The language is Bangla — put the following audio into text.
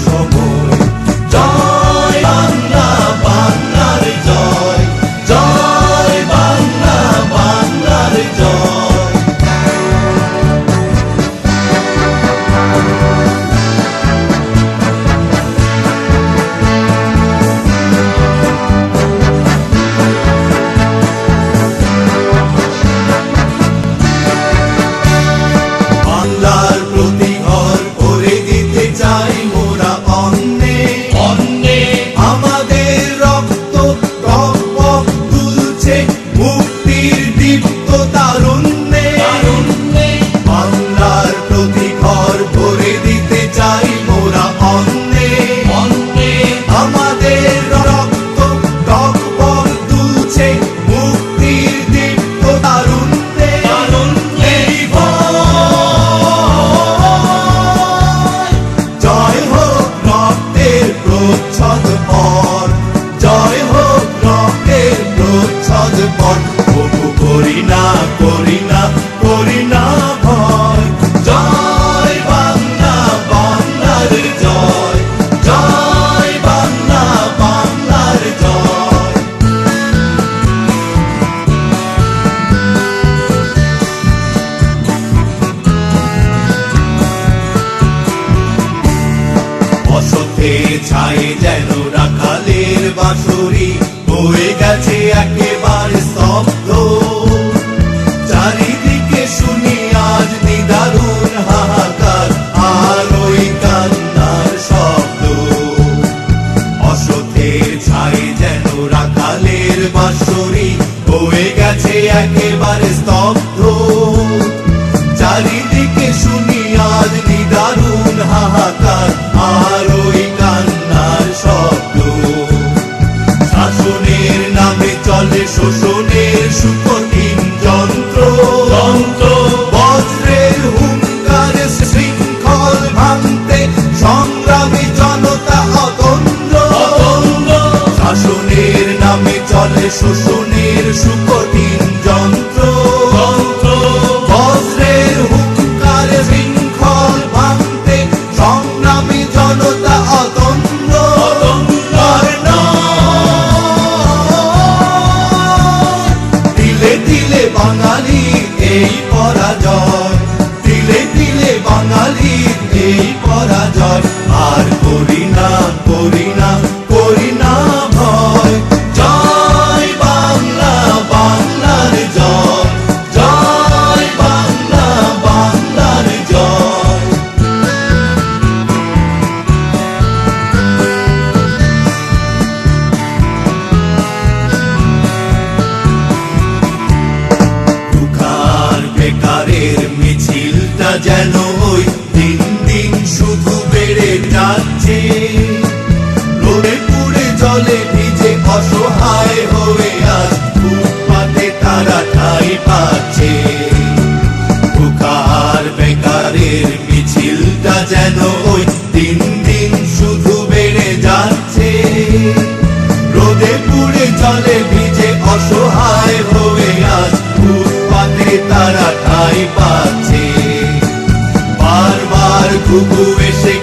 সময়। জয় বাংলা, বাংলার জয়, জয় বাংলা, বাংলার জয়। বাংলার প্রতি ঘর করে দিতে চাই মোরা অন্নে অন্নে, আমাদের রক্ত টক টক তুলছে মুক্তির দীপ্ত তারুণ্যে তারুণ্যে। বাংলার প্রতি ঘর করে দিতে চাই মোরা অন্নে অন্নে, আমাদের রক্ত টক টক তুলছে মুক্তির দীপ্ত তারুণ্যে তারুণ্যে। জয় হোক রক্তের প্রচ্ছদ পর, জয় হোক রক্তের প্রচ্ছদ পর। তবু করি না করি না করি না ভয়। জয় বাংলা, বাংলার জয়, জয় বাংলা, বাংলার জয়। অসতে ছায়ে যেন রাখালের বাঁশরি হয়ে গেছে একেবারে স্তব্ধ। চারিদিকে শুনি আজ নিদারুণ হাহাকার আর ওই কান্নার শব্দ। অসতের ছায়ে যেন রাখালের বাঁশরি হয়ে গেছে একেবারে স্তব্ধ। চারিদিকে শুনি আজ নিদারুণ হাহাকার আর ওই কান্নার শব্দ। শাসনের নামে চলে শোষণের সুকঠিন যন্ত্র যন্ত্র। বজ্রের হুঙ্কারে শৃঙ্খল ভাঙতে সংগ্রামী জনতা অতন্দ্র অতন্দ্র। শাসনের নামে চলে শোষণের সুকঠিন যন্ত্র যন্ত্র। বজ্রের হুঙ্কারে শৃঙ্খল ভাঙতে সংগ্রামী জনতা অতন্দ্র অতন্দ্র। তিলে তিলে বাঙালি এই পরাজয়, তিলে তিলে বাঙালি এই পরাজয়। আর করি না করি না করি না ভয়। জয় বাংলা, বাংলার জয়, জয় বাংলা, বাংলার জয়। দুঃখার বেকারের মিছিলটা যেন ওই দিন দিন শুধু বেড়ে যাচ্ছে। রোদে পুড়ে জলে ভিজে অসহায় হয়ে আজ ফুটপাতে তারা ঠাঁই পাচ্ছে। দুঃখার বেকারের মিছিলটা যেন ওই দিন দিন শুধু বেড়ে যাচ্ছে। রোদে পুড়ে জলে ভিজে অসহায় হয়ে আজ ফুটপাতে তারা ঠাঁই পাচ্ছে। বারবার ঘুঘু এসে